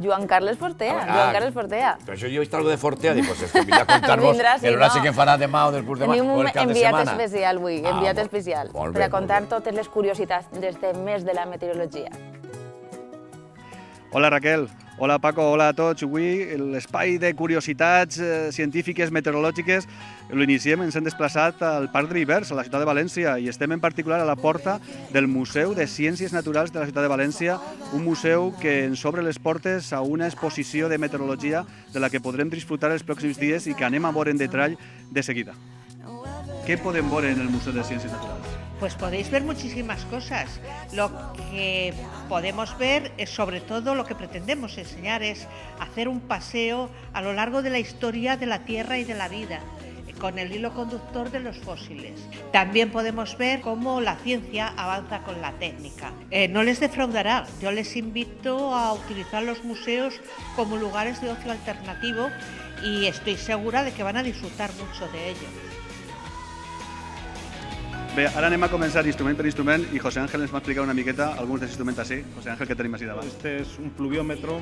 Joan Carles Fortea, Joan Carles Fortea. Però això jo he vist alguna de Fortea, dic, pues esto, vindrà a contar-vos el horatge que farà demà o després demà, o el cap de setmana. Enviat especial avui, enviat especial, per a contar totes les curiositats d'este mes de la meteorologia. Hola Raquel, hola Paco, hola a tots. Avui l'espai de curiositats científiques meteorològiques l'iniciem, ens hem desplaçat al Parc de l'Hivers, a la ciutat de València, i estem en particular a la porta del Museu de Ciències Naturals de la ciutat de València, un museu que ens obre les portes a una exposició de meteorologia de la que podrem disfrutar els pròxims dies i que anem a veure en detall de seguida. ¿Qué podem veure en el Museu de Ciències Naturals? Pues podéis ver muchísimas cosas. Lo que podemos ver es, sobre todo, lo que pretendemos enseñar es hacer un paseo a lo largo de la historia de la Tierra y de la vida, con el hilo conductor de los fósiles. También podemos ver cómo la ciencia avanza con la técnica. No les defraudará, yo les invito a utilizar los museos como lugares de ocio alternativo y estoy segura de que van a disfrutar mucho de ello. Bé, ara anem a començar instrument per instrument i José Ángel ens va explicar una miqueta alguns dels instruments així. José Ángel, què tenim així davant? Este es un pluviómetro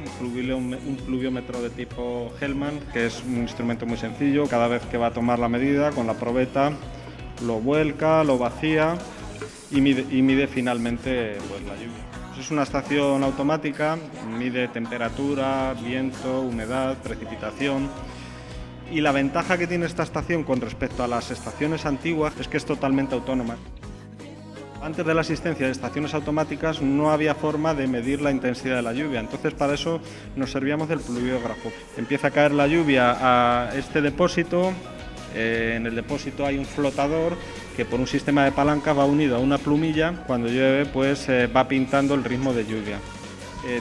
de tipo Hellman, que es un instrumento muy sencillo. Cada vez que va a tomar la medida con la probeta, lo vuelca, lo vacía y mide finalmente pues, la lluvia. Pues es una estación automática, mide temperatura, viento, humedad, precipitación. Y la ventaja que tiene esta estación con respecto a las estaciones antiguas es que es totalmente autónoma. Antes de la existencia de estaciones automáticas no había forma de medir la intensidad de la lluvia, entonces para eso nos servíamos del pluviógrafo. Empieza a caer la lluvia a este depósito, en el depósito hay un flotador que por un sistema de palancas va unido a una plumilla, cuando llueve pues va pintando el ritmo de lluvia.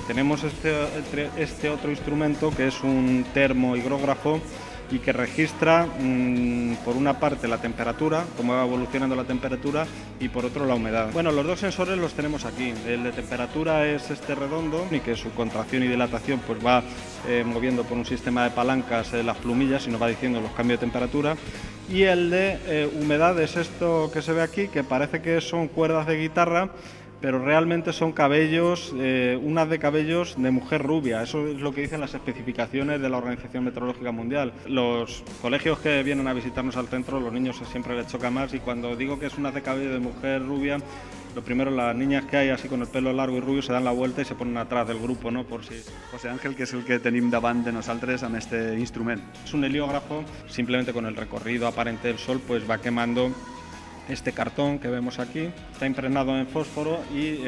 Tenemos este otro instrumento que es un termohigrógrafo y que registra por una parte la temperatura, cómo va evolucionando la temperatura, y por otro la humedad. Bueno, los dos sensores los tenemos aquí. El de temperatura es este redondo y que su contracción y dilatación pues va moviendo por un sistema de palancas las plumillas y nos va diciendo los cambios de temperatura. Y el de humedad es esto que se ve aquí, que parece que son cuerdas de guitarra, pero realmente son cabellos, unas de cabellos de mujer rubia. Eso es lo que dicen las especificaciones de la Organización Meteorológica Mundial. Los colegios que vienen a visitarnos al centro, los niños siempre les choca más, y cuando digo que es unas de cabello de mujer rubia, lo primero, las niñas que hay así con el pelo largo y rubio se dan la vuelta y se ponen atrás del grupo, ¿no? Por si... José Ángel, que és el que tenim davant de nosaltres amb este instrument. Es un heliógrafo, simplemente con el recorrido aparente del Sol pues va quemando este cartón que vemos aquí, está impregnado en fósforo y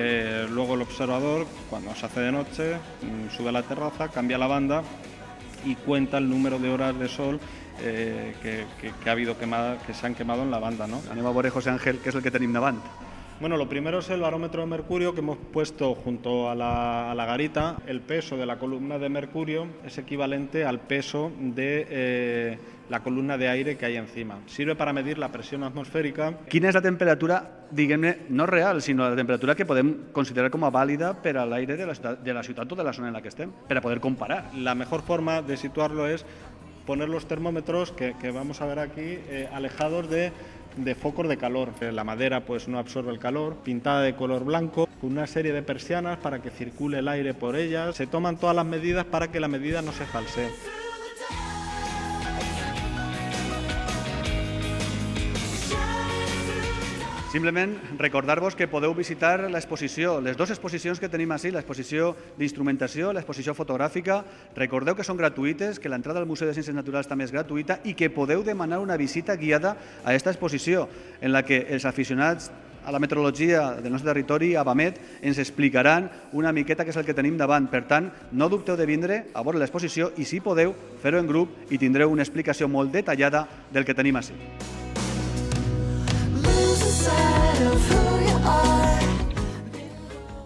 luego el observador, cuando se hace de noche, sube a la terraza, cambia la banda y cuenta el número de horas de sol que ha habido que se han quemado en la banda, ¿no? Anem a veure, José Ángel, què és el que tenim davant? Bueno, lo primero es el barómetro de mercurio que hemos puesto junto a la garita. El peso de la columna de mercurio es equivalente al peso de la columna de aire que hay encima. Sirve para medir la presión atmosférica. Quina és la temperatura, diguem-ne, no real, sinó la temperatura que podem considerar com a vàlida per a l'aire de la ciutat o de la zona en la que estem, per a poder comparar? La mejor forma de situarlo es poner los termómetros que vamos a ver aquí alejados de focos de calor. La madera pues no absorbe el calor, pintada de color blanco, con una serie de persianas para que circule el aire por ellas. Se toman todas las medidas para que la medida no se falsee. Simplement recordar-vos que podeu visitar l'exposició, les dues exposicions que tenim així, l'exposició d'instrumentació, l'exposició fotogràfica. Recordeu que són gratuïtes, que l'entrada al Museu de Ciències Naturals també és gratuïta i que podeu demanar una visita guiada a aquesta exposició, en la que els aficionats a la meteorologia del nostre territori, a Vamet, ens explicaran una miqueta què és el que tenim davant. Per tant, no dubteu de vindre a veure l'exposició i, si podeu, fer-ho en grup i tindreu una explicació molt detallada del que tenim així.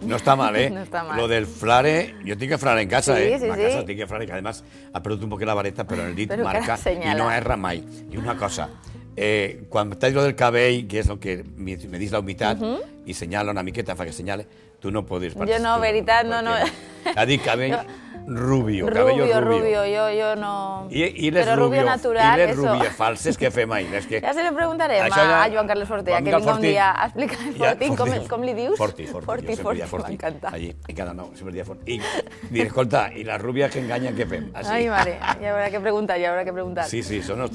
No está mal, ¿eh? No está mal. Lo del flare, yo tengo que flare en casa, Sí, ¿eh? sí, En sí. casa tengo que flare, que además ha perdido un poco la vareta, pero en el dit Pero que marca señala. y no erra mai. Y una cosa, cuando te lo del cabell, que es lo que me dice la humitat, y señala una miqueta para que señale, tú no puedes Jo no, veritat, no. Ha dit cabell, rubio, cabello rubio. Jo no... I les Però rubio natural, i les eso. rubies falses, què fem ahí? És que... Ja se li preguntarem Això ja- a Joan Carles Fortea, Joan que Carles vinga un Forti. dia a explicar el Fortín, com li dius? Forti. Jo sempre deia Forti. Allí, en cada nou, sempre deia Forti. I dir, escolta, i les rubies que enganyen, què fem? Així. Ai, mare, hi haurà que preguntar. Sí, són els